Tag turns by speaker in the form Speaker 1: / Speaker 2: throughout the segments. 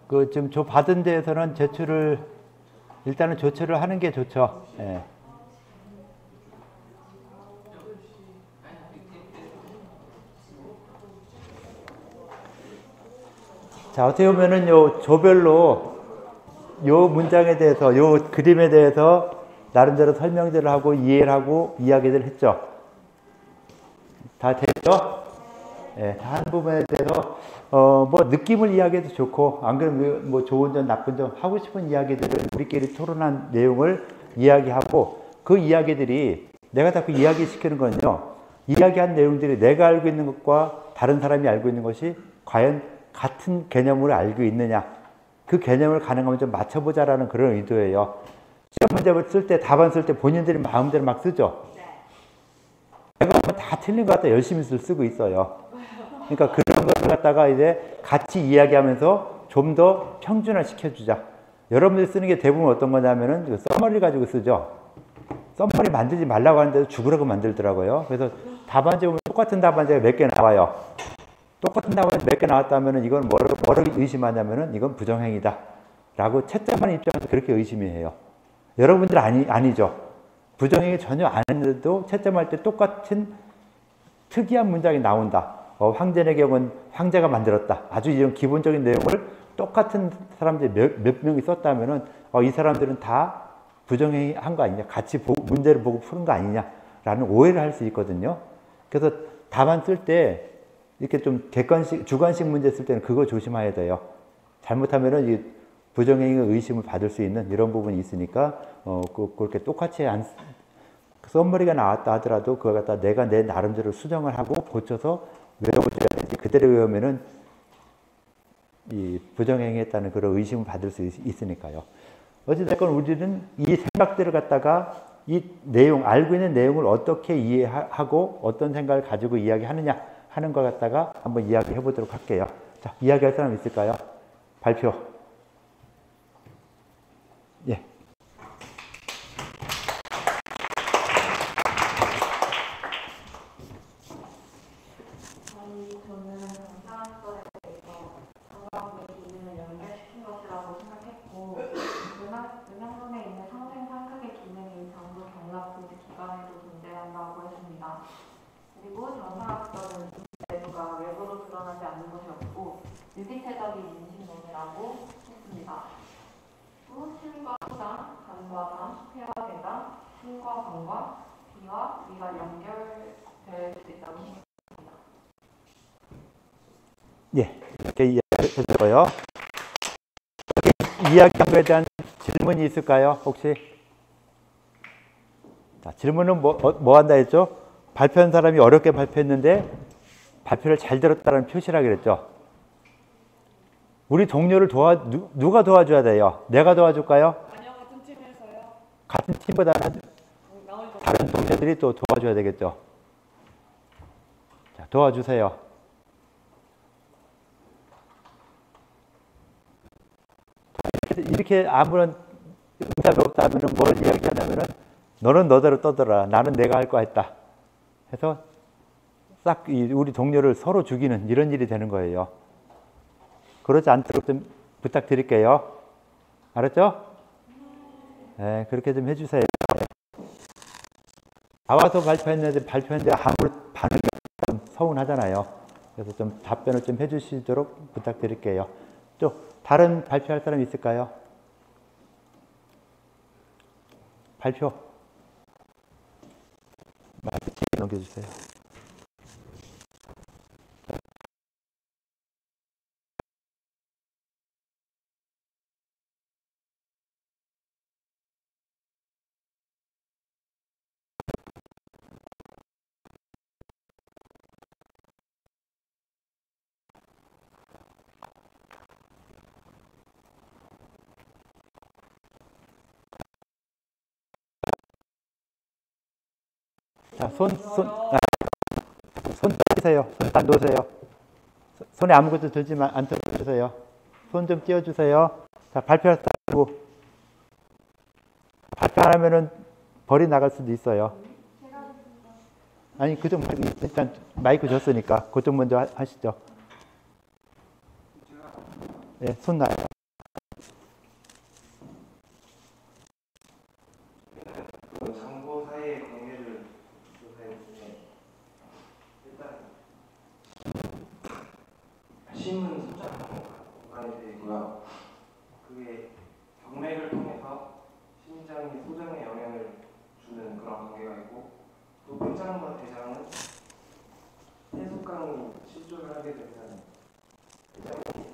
Speaker 1: 그 지금 받은 데에서는 제출을 일단은 조처를 하는 게 좋죠. 예. 자, 어떻게 보면은 요 조별로 요 문장에 대해서, 요 그림에 대해서 나름대로 설명들을 하고 이해를 하고 이야기를 했죠. 다 됐죠? 예, 한 부분에 대해서 뭐 느낌을 이야기해도 좋고, 안 그러면 뭐 좋은 점 나쁜 점 하고 싶은 이야기들을 우리끼리 토론한 내용을 이야기하고, 그 이야기들이 내가 자꾸 이야기시키는 건요, 이야기한 내용들이 내가 알고 있는 것과 다른 사람이 알고 있는 것이 과연 같은 개념으로 알고 있느냐, 그 개념을 가능하면 좀 맞춰보자라는 그런 의도예요. 시험 문제를 쓸 때, 답안 쓸 때 본인들이 마음대로 막 쓰죠. 내가 보면 다 틀린 것 같다 열심히 쓰고 있어요. 그러니까 그런 것을 갖다가 이제 같이 이야기하면서 좀 더 평준화 시켜주자. 여러분들이 쓰는 게 대부분 어떤 거냐면은 그 써머리 가지고 쓰죠. 써머리 만들지 말라고 하는데도 죽으라고 만들더라고요. 그래서 답안지 보면 똑같은 답안지가 몇 개 나와요. 똑같은 답안지 몇 개 나왔다면은 이건 뭐를 의심하냐면은 이건 부정행위다 라고 채점하는 입장에서 그렇게 의심해요. 여러분들 아니죠. 부정행위 전혀 안 했는데도 채점할 때 똑같은 특이한 문장이 나온다. 황제의 경우는 황제가 만들었다. 아주 이런 기본적인 내용을 똑같은 사람들이 몇 명이 썼다면은 이 사람들은 다 부정행위 한 거 아니냐, 같이 문제를 보고 푸는 거 아니냐라는 오해를 할 수 있거든요. 그래서 답안 쓸 때 이렇게 좀 객관식, 주관식 문제 쓸 때는 그거 조심해야 돼요. 잘못하면은 이 부정행위 의심을 받을 수 있는 이런 부분이 있으니까 그렇게 똑같이 썸머리가 나왔다 하더라도 그걸 갖다 내가 내 나름대로 수정을 하고 고쳐서 외워줘야지. 그대로 외우면은 이 부정행위했다는 그런 의심을 받을 수 있으니까요. 어찌됐건 우리는 이 생각들을 갖다가 이 내용, 알고 있는 내용을 어떻게 이해하고 어떤 생각을 가지고 이야기하느냐 하는 걸 갖다가 한번 이야기해 보도록 할게요. 자, 이야기할 사람 있을까요? 발표. 예.
Speaker 2: 유기체적인 인식론이라고 했습니다. 또 실과 수단, 간과 간, 폐와 대가, 신과 관과 비와 위가 연결될 수 있다고 생각합니다.
Speaker 1: 예, 이렇게 이야기했고요. 이야기한 거에 대한 질문이 있을까요? 혹시? 자, 질문은 뭐 한다 했죠? 발표한 사람이 어렵게 발표했는데 발표를 잘 들었다는 표시라 그랬죠. 우리 동료를 누가 도와줘야 돼요? 내가 도와줄까요?
Speaker 3: 아니요, 같은 팀에서요.
Speaker 1: 같은 팀보다는 다른 동료들이 또 도와줘야 되겠죠. 자, 도와주세요. 이렇게 아무런 응답이 없다면 뭘 이야기하냐면은 너는 너대로 떠들어라. 나는 내가 할 거 했다. 해서 싹 우리 동료를 서로 죽이는 이런 일이 되는 거예요. 그러지 않도록 좀 부탁드릴게요. 알았죠? 네, 그렇게 좀 해주세요. 나와서 발표했는데 아무런 반응이 좀 서운하잖아요. 그래서 좀 답변을 좀 해주시도록 부탁드릴게요. 또 다른 발표할 사람 있을까요? 발표. 마이크 넘겨주세요. 자, 손 떼세요. 손 다 놓으세요. 손에 아무것도 들지 않도록 해주세요. 손 좀 띄워주세요. 자, 발표할 사람 발표 안 하면은 벌이 나갈 수도 있어요. 아니, 그쪽 일단 마이크 줬으니까 그쪽 먼저 하시죠. 네, 손 놔요.
Speaker 3: 심은 소장 공간이 되고요. 그게 경맥을 통해서 심장이 소장에 영향을 주는 그런 관계가 있고, 또 췌장과 대장은 해속강이 실조를 하게 되면 대장이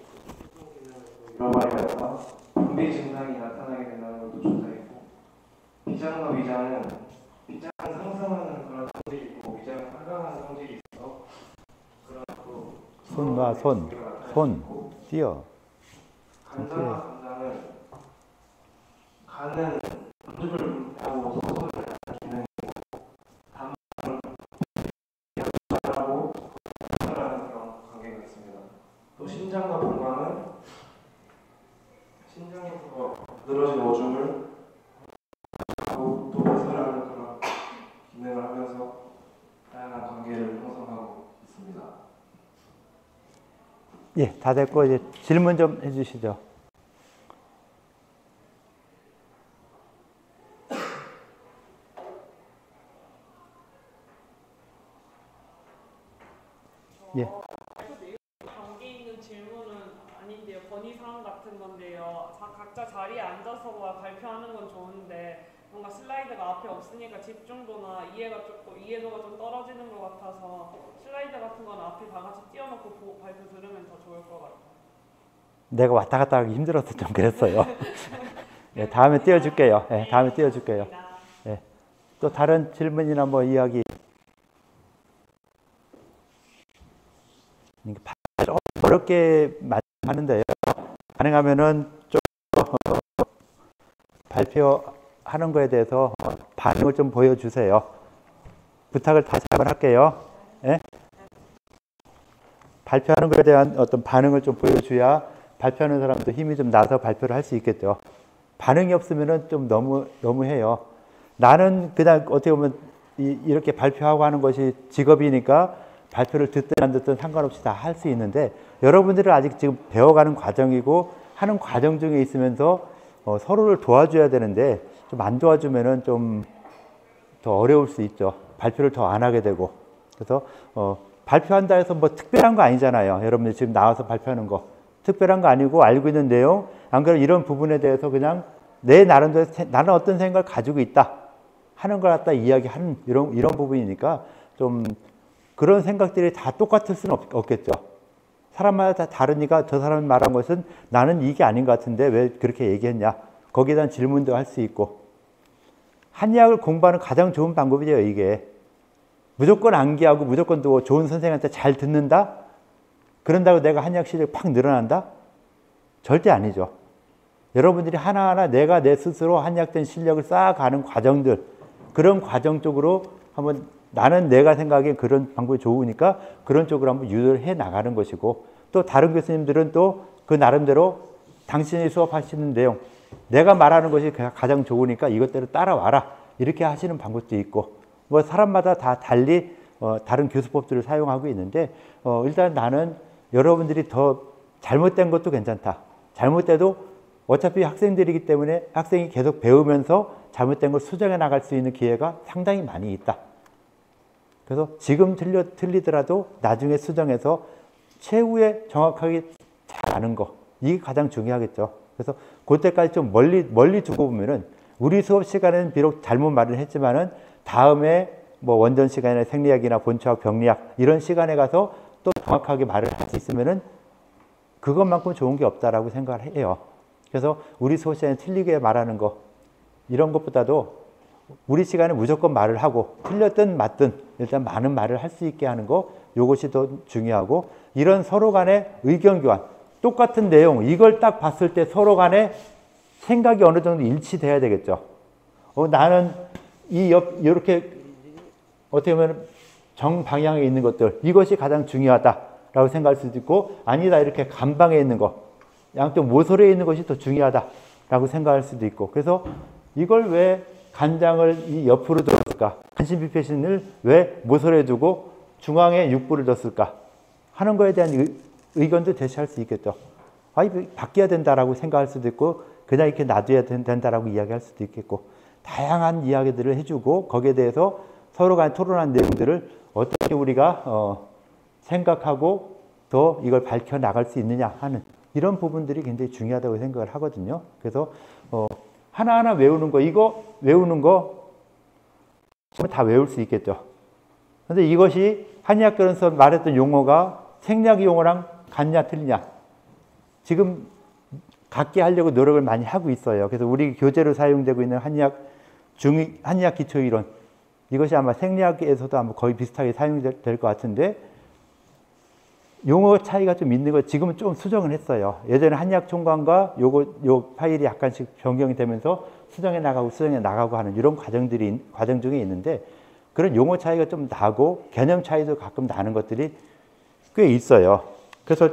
Speaker 3: 소통 기능을 잃어버리면서 분비 증상이 나타나게 된다는 것도 조사했고, 비장과 위장은 비장은 상승하는 그런 성질이 있고 위장은 하강하는 성질이 있어서 그런 또
Speaker 1: 손과 손 띄어.
Speaker 3: 간장과 간장은 간은 음식을 분비하고 소금을 기능이고, 담은 하고 소금하는 그런 관계가 있습니다. 또 신장과 방광은 신장에서 늘어진 오줌을 하고 또 배설하는 그런 기능을 하면서 다양한 관계를 형성하고 있습니다.
Speaker 1: 예, 다 됐고 이제 질문 좀 해주시죠. 예.
Speaker 4: 관계 있는 질문은 아닌데요. 건의사항 같은 건데요. 각자 자리에 앉아서 발표하는 건 좋은데 뭔가 슬라이드가 앞에 없으니까 집중도나 이해도가 좀 떨어지는 것 같아서 슬라이드 같은 건 앞에 다 같이 띄워놓고 발표 들으면 더 좋을 것 같아요.
Speaker 1: 내가 왔다 갔다 하기 힘들어서 좀 그랬어요. 예, 다음에 띄워줄게요. 예, 다음에 띄워줄게요. 예. 또 다른 질문이나 뭐 이야기. 좀 어렵게 하는데요. 가능하면은 좀 발표하는 거에 대해서 반응을 좀 보여주세요. 부탁을 다시 한번 할게요. 예? 발표하는 거에 대한 어떤 반응을 좀 보여줘야 발표하는 사람도 힘이 좀 나서 발표를 할 수 있겠죠. 반응이 없으면은 좀 너무해요. 나는 그냥 어떻게 보면 이렇게 발표하고 하는 것이 직업이니까 발표를 듣든 안 듣든 상관없이 다 할 수 있는데, 여러분들은 아직 지금 배워가는 과정이고 하는 과정 중에 있으면서 서로를 도와줘야 되는데 좀 안 도와주면은 좀 더 어려울 수 있죠. 발표를 더 안 하게 되고. 그래서 발표한다 해서 뭐 특별한 거 아니잖아요. 여러분들 지금 나와서 발표하는 거 특별한 거 아니고 알고 있는 내용, 안 그래도 이런 부분에 대해서 그냥 내 나름대로 나는 어떤 생각을 가지고 있다 하는 걸 갖다 이야기하는 이런 부분이니까 좀 그런 생각들이 다 똑같을 수는 없겠죠. 사람마다 다 다르니까 저 사람이 말한 것은 나는 이게 아닌 것 같은데 왜 그렇게 얘기했냐. 거기에 대한 질문도 할 수 있고. 한의학을 공부하는 가장 좋은 방법이죠, 이게. 무조건 암기하고 무조건 또 좋은 선생님한테 잘 듣는다? 그런다고 내가 한의학 실력이 팍 늘어난다? 절대 아니죠. 여러분들이 하나하나 내가 내 스스로 한의학된 실력을 쌓아가는 과정들, 그런 과정 쪽으로 한번 나는 내가 생각하기엔 그런 방법이 좋으니까 그런 쪽으로 한번 유도를 해 나가는 것이고, 또 다른 교수님들은 또 그 나름대로 당신이 수업하시는 내용, 내가 말하는 것이 가장 좋으니까 이것대로 따라와라 이렇게 하시는 방법도 있고, 뭐 사람마다 다 달리 다른 교수법들을 사용하고 있는데, 일단 나는 여러분들이 더 잘못된 것도 괜찮다. 잘못돼도 어차피 학생들이기 때문에 학생이 계속 배우면서 잘못된 걸 수정해 나갈 수 있는 기회가 상당히 많이 있다. 그래서 지금 틀리더라도 나중에 수정해서 최후에 정확하게 잘 아는 거, 이게 가장 중요하겠죠. 그래서 그때까지 좀 멀리 두고 보면은 우리 수업 시간에는 비록 잘못 말을 했지만은 다음에 뭐 원전 시간에 생리학이나 본초학, 병리학 이런 시간에 가서 또 정확하게 말을 할 수 있으면은 그것만큼 좋은 게 없다라고 생각을 해요. 그래서 우리 수업 시간에 틀리게 말하는 거, 이런 것보다도 우리 시간에 무조건 말을 하고 틀렸든 맞든 일단 많은 말을 할 수 있게 하는 거, 이것이 더 중요하고, 이런 서로 간의 의견 교환, 똑같은 내용 이걸 딱 봤을 때 서로 간의 생각이 어느 정도 일치돼야 되겠죠. 나는 이렇게 어떻게 보면 정방향에 있는 것들, 이것이 가장 중요하다라고 생각할 수도 있고, 아니다 이렇게 간방에 있는 것, 양쪽 모서리에 있는 것이 더 중요하다라고 생각할 수도 있고, 그래서 이걸 왜 간장을 이 옆으로 뒀을까? 간신비패신을 왜 모서리에 두고 중앙에 육부를 뒀을까? 하는 거에 대한 의견도 제시할 수 있겠죠. 바뀌어야 된다라고 생각할 수도 있고, 그냥 이렇게 놔둬야 된다라고 이야기할 수도 있겠고, 다양한 이야기들을 해주고, 거기에 대해서 서로 간 토론한 내용들을 어떻게 우리가 생각하고 더 이걸 밝혀 나갈 수 있느냐 하는 이런 부분들이 굉장히 중요하다고 생각을 하거든요. 그래서 하나하나 외우는 거, 이거 외우는 거 다 외울 수 있겠죠. 그런데 이것이 한의학교에서 말했던 용어가 생리학 용어랑 같냐 틀리냐, 지금 같게 하려고 노력을 많이 하고 있어요. 그래서 우리 교재로 사용되고 있는 한의학 기초이론, 이것이 아마 생리학에서도 아마 거의 비슷하게 사용될 것 같은데, 용어 차이가 좀 있는 거 지금은 좀 수정을 했어요. 예전에 한의학 총괄과 요 파일이 약간씩 변경이 되면서 수정해 나가고 하는 이런 과정 중에 있는데, 그런 용어 차이가 좀 나고 개념 차이도 가끔 나는 것들이 꽤 있어요. 그래서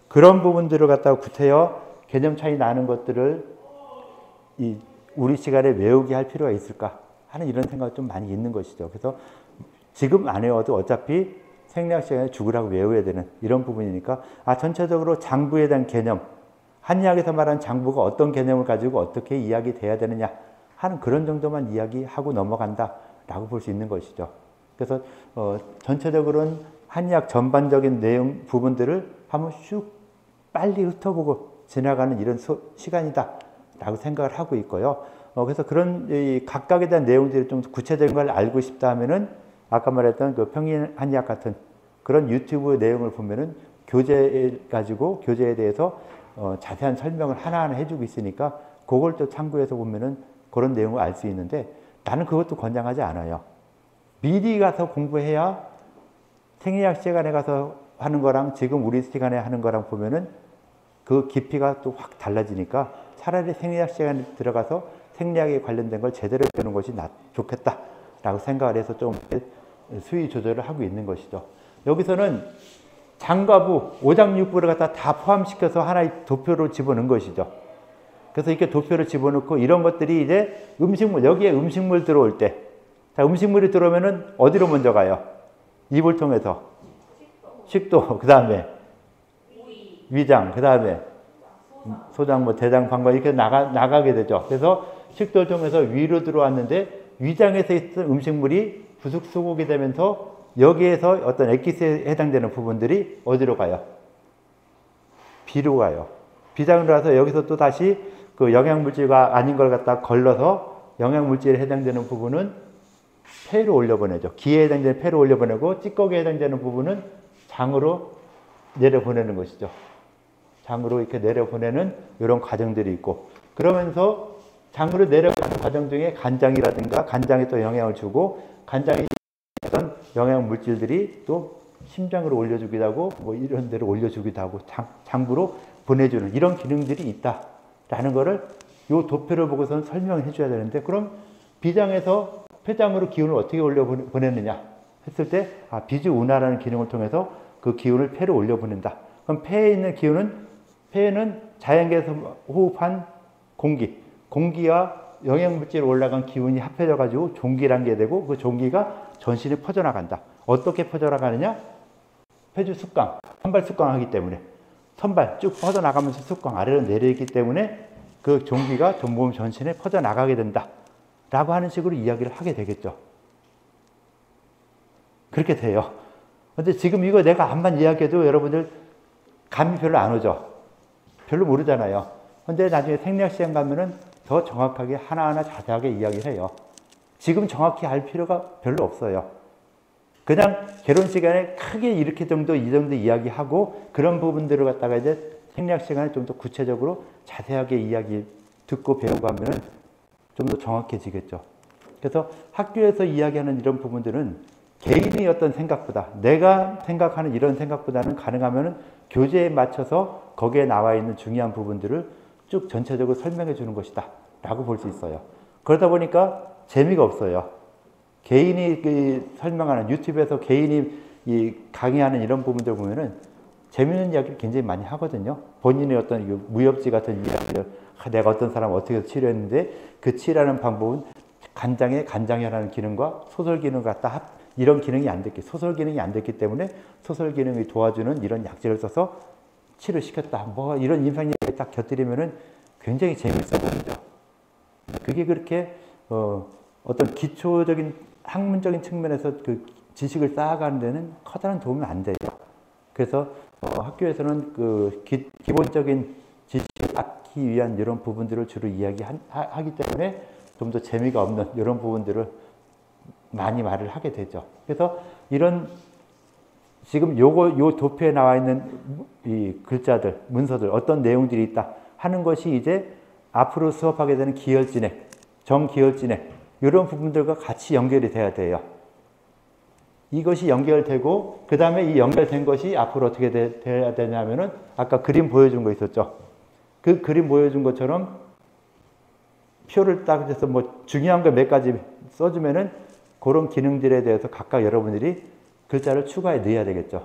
Speaker 1: 그런 부분들을 갖다가 구태여 개념 차이 나는 것들을 우리 시간에 외우게 할 필요가 있을까 하는 이런 생각이 좀 많이 있는 것이죠. 그래서 지금 안 외워도 어차피 생리학 시간에 죽으라고 외워야 되는 이런 부분이니까, 전체적으로 장부에 대한 개념, 한의학에서 말하는 장부가 어떤 개념을 가지고 어떻게 이야기돼야 되느냐 하는 그런 정도만 이야기하고 넘어간다라고 볼 수 있는 것이죠. 그래서 전체적으로는 한의학 전반적인 내용 부분들을 한번 슉 빨리 훑어보고 지나가는 이런 시간이다라고 생각을 하고 있고요. 그래서 그런 각각에 대한 내용들이 좀 구체적인 걸 알고 싶다 하면은 아까 말했던 그 평인 한의학 같은 그런 유튜브 내용을 보면은 교재에 대해서 자세한 설명을 하나하나 해주고 있으니까 그걸 또 참고해서 보면은 그런 내용을 알 수 있는데, 나는 그것도 권장하지 않아요. 미리 가서 공부해야 생리학 시간에 가서 하는 거랑 지금 우리 시간에 하는 거랑 보면은 그 깊이가 또 확 달라지니까 차라리 생리학 시간에 들어가서 생리학에 관련된 걸 제대로 배우는 것이 좋겠다라고 생각을 해서 좀 수위 조절을 하고 있는 것이죠. 여기서는 장과부, 오장육부를 갖다 다 포함시켜서 하나의 도표로 집어넣은 것이죠. 그래서 이렇게 도표를 집어넣고 이런 것들이 이제 음식물, 여기에 음식물 들어올 때, 자, 음식물이 들어오면은 어디로 먼저 가요? 입을 통해서. 식도, 그 다음에 위장, 그 다음에 소장, 대장, 방광 이렇게 나가게 되죠. 그래서 식도를 통해서 위로 들어왔는데 위장에서 있던 음식물이 부숙소고게 되면서 여기에서 어떤 액기스에 해당되는 부분들이 어디로 가요? 비로 가요. 비장으로 가서 여기서 또 다시 그 영양물질과 아닌 걸 갖다 걸러서 영양물질에 해당되는 부분은 폐로 올려보내죠. 기에 해당되는 폐로 올려보내고 찌꺼기에 해당되는 부분은 장으로 내려보내는 것이죠. 장으로 이렇게 내려보내는 이런 과정들이 있고, 그러면서 장으로 내려가는 과정 중에 간장이라든가 간장에 또 영향을 주고, 간장이 어떤 영양 물질들이 또 심장으로 올려주기도 하고 뭐 이런 데로 올려주기도 하고 장부로 보내주는 이런 기능들이 있다라는 거를 이 도표를 보고서는 설명을 해줘야 되는데, 그럼 비장에서 폐장으로 기운을 어떻게 올려보내느냐 했을 때 비주운하라는 기능을 통해서 그 기운을 폐로 올려보낸다. 그럼 폐에 있는 기운은, 폐에는 자연계에서 호흡한 공기와 영양물질이 올라간 기운이 합해져 가지고 종기란 게 되고, 그 종기가 전신에 퍼져나간다. 어떻게 퍼져나가느냐? 폐주 숙광, 선발 숙광하기 때문에 선발 쭉 퍼져나가면서 숙광 아래로 내려있기 때문에 그 종기가 몸 전신에 퍼져나가게 된다 라고 하는 식으로 이야기를 하게 되겠죠. 그렇게 돼요. 근데 지금 이거 내가 암만 이야기해도 여러분들 감이 별로 안 오죠. 별로 모르잖아요. 근데 나중에 생리학 시간 가면은 더 정확하게 하나하나 자세하게 이야기를 해요. 지금 정확히 알 필요가 별로 없어요. 그냥 개론 시간에 크게 이렇게 정도, 이 정도 이야기하고 그런 부분들을 갖다가 이제 생리학 시간에 좀 더 구체적으로 자세하게 이야기 듣고 배우고 하면은 좀 더 정확해지겠죠. 그래서 학교에서 이야기하는 이런 부분들은 개인의 어떤 생각보다, 내가 생각하는 이런 생각보다는 가능하면은 교재에 맞춰서 거기에 나와 있는 중요한 부분들을 쭉 전체적으로 설명해 주는 것이다 라고 볼 수 있어요. 그러다 보니까 재미가 없어요. 개인이 설명하는, 유튜브에서 개인이 강의하는 이런 부분들 보면은 재미있는 이야기를 굉장히 많이 하거든요. 본인의 어떤 무협지 같은 이야기를, 내가 어떤 사람 어떻게 치료했는데 그 치료하는 방법은 간장이라는 기능과 소설 기능 갖다 이런 기능이 안 됐기, 소설 기능이 안 됐기 때문에 소설 기능이 도와주는 이런 약재를 써서 치료시켰다. 뭐 이런 임상 얘기 딱 곁들이면은 굉장히 재미있어 보이죠. 그게 그렇게 어떤 기초적인 학문적인 측면에서 그 지식을 쌓아가는 데는 커다란 도움이 안 돼요. 그래서 학교에서는 그 기본적인 지식을 쌓기 위한 이런 부분들을 주로 이야기하기 때문에 좀 더 재미가 없는 이런 부분들을 많이 말을 하게 되죠. 그래서 이런 지금 요 도표에 나와 있는 이 글자들, 문서들, 어떤 내용들이 있다 하는 것이 이제 앞으로 수업하게 되는 기혈진액, 정기혈진액 이런 부분들과 같이 연결이 돼야 돼요. 이것이 연결되고 그 다음에 이 연결된 것이 앞으로 어떻게 돼야 되냐면은 아까 그림 보여준 거 있었죠. 그 그림 보여준 것처럼 표를 딱 해서 뭐 중요한 거 몇 가지 써주면은 그런 기능들에 대해서 각각 여러분들이 글자를 추가해 넣어야 되겠죠.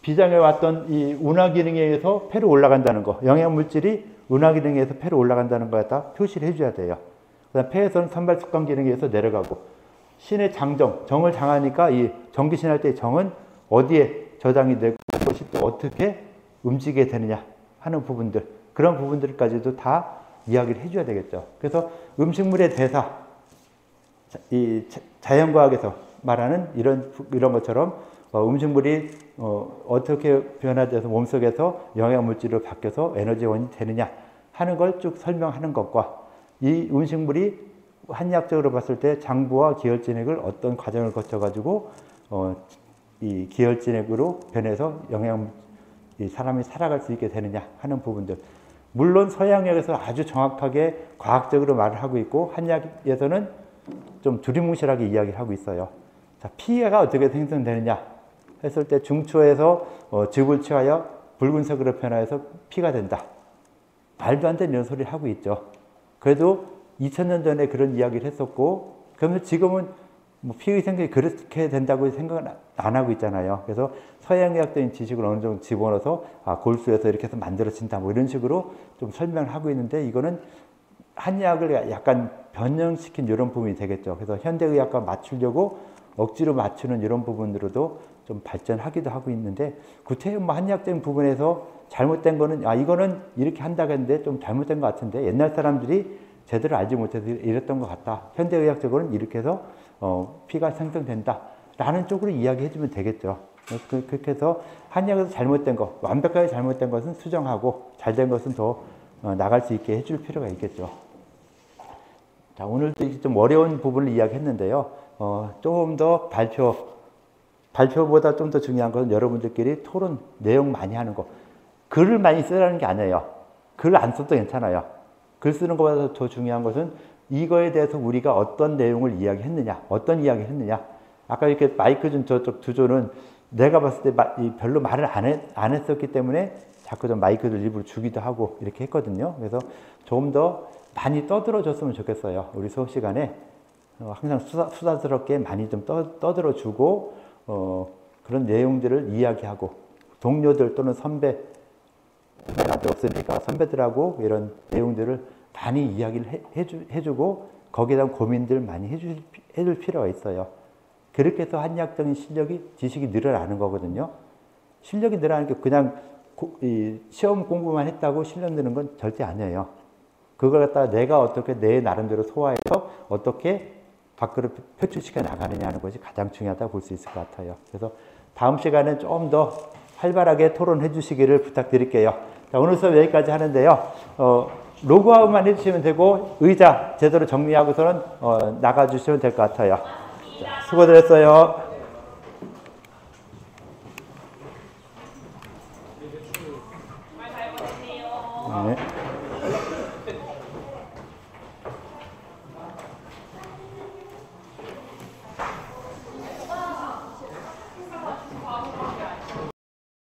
Speaker 1: 비장에 왔던 이 운하 기능에 의해서 폐로 올라간다는 거, 영양 물질이 운하 기능에 의해서 폐로 올라간다는 거에 다 표시를 해줘야 돼요. 그다음 폐에서는 산발 습관 기능에 의해서 내려가고, 신의 장정, 정을 장하니까 이 정기신할 때 정은 어디에 저장이 되고 그것이 또 어떻게 움직이게 되느냐 하는 부분들, 그런 부분들까지도 다 이야기를 해줘야 되겠죠. 그래서 음식물의 대사, 이 자연과학에서 말하는 이런 것처럼 음식물이 어떻게 변화돼서 몸속에서 영양물질로 바뀌어서 에너지원이 되느냐 하는 걸 쭉 설명하는 것과, 이 음식물이 한의학적으로 봤을 때 장부와 기혈진액을 어떤 과정을 거쳐가지고 이 기혈진액으로 변해서 이 사람이 살아갈 수 있게 되느냐 하는 부분들. 물론 서양의학에서 아주 정확하게 과학적으로 말을 하고 있고 한의학에서는 좀 두리뭉실하게 이야기를 하고 있어요. 자, 피가 어떻게 생성되느냐 했을 때 중초에서 즙을 취하여 붉은색으로 변화해서 피가 된다. 말도 안 되는 이런 소리를 하고 있죠. 그래도 2000년 전에 그런 이야기를 했었고, 그러면서 지금은 뭐 피의 생성이 그렇게 된다고 생각은 안 하고 있잖아요. 그래서 서양의학적인 지식을 어느 정도 집어넣어서 골수에서 이렇게 해서 만들어진다 뭐 이런 식으로 좀 설명을 하고 있는데, 이거는 한의학을 약간 변형시킨 이런 부분이 되겠죠. 그래서 현대의학과 맞추려고 억지로 맞추는 이런 부분으로도 좀 발전하기도 하고 있는데, 구태여 뭐 한의학적인 부분에서 잘못된 거는 이거는 이렇게 한다고 했는데 좀 잘못된 것 같은데 옛날 사람들이 제대로 알지 못해서 이랬던 것 같다. 현대의학적으로는 이렇게 해서 피가 생성된다 라는 쪽으로 이야기해 주면 되겠죠. 그렇게 해서 한의학에서 잘못된 것, 완벽하게 잘못된 것은 수정하고 잘된 것은 더 나갈 수 있게 해줄 필요가 있겠죠. 자, 오늘도 좀 어려운 부분을 이야기했는데요. 조금 더 발표보다 좀 더 중요한 것은 여러분들끼리 토론, 내용 많이 하는 거. 글을 많이 쓰라는 게 아니에요. 글 안 써도 괜찮아요. 글 쓰는 것보다 더 중요한 것은 이거에 대해서 우리가 어떤 내용을 이야기했느냐, 어떤 이야기를 했느냐. 아까 이렇게 마이크 준 저쪽 두 조는 내가 봤을 때 별로 말을 안 했었기 때문에 자꾸 좀 마이크를 일부러 주기도 하고 이렇게 했거든요. 그래서 조금 더 많이 떠들어줬으면 좋겠어요. 우리 수업 시간에 항상 수다스럽게 많이 좀 떠들어주고 그런 내용들을 이야기하고, 동료들 또는 선배, 나도 없으니까 선배들하고 이런 내용들을 많이 이야기를 해주고 거기에 대한 고민들 많이 해줄 필요가 있어요. 그렇게 해서 한의학적인 지식이 늘어나는 거거든요. 실력이 늘어나는 게 그냥 시험 공부만 했다고 실력 느는 건 절대 아니에요. 그걸 갖다가 내가 어떻게 내 나름대로 소화해서 어떻게 밖으로 표출시켜 나가느냐 하는 것이 가장 중요하다고 볼 수 있을 것 같아요. 그래서 다음 시간에 좀 더 활발하게 토론해 주시기를 부탁드릴게요. 자, 오늘 수업 여기까지 하는데요. 로그아웃만 해주시면 되고 의자 제대로 정리하고서는 나가주시면 될 것 같아요. 자, 수고들 했어요.
Speaker 4: 말 잘 받으세요.
Speaker 1: 네.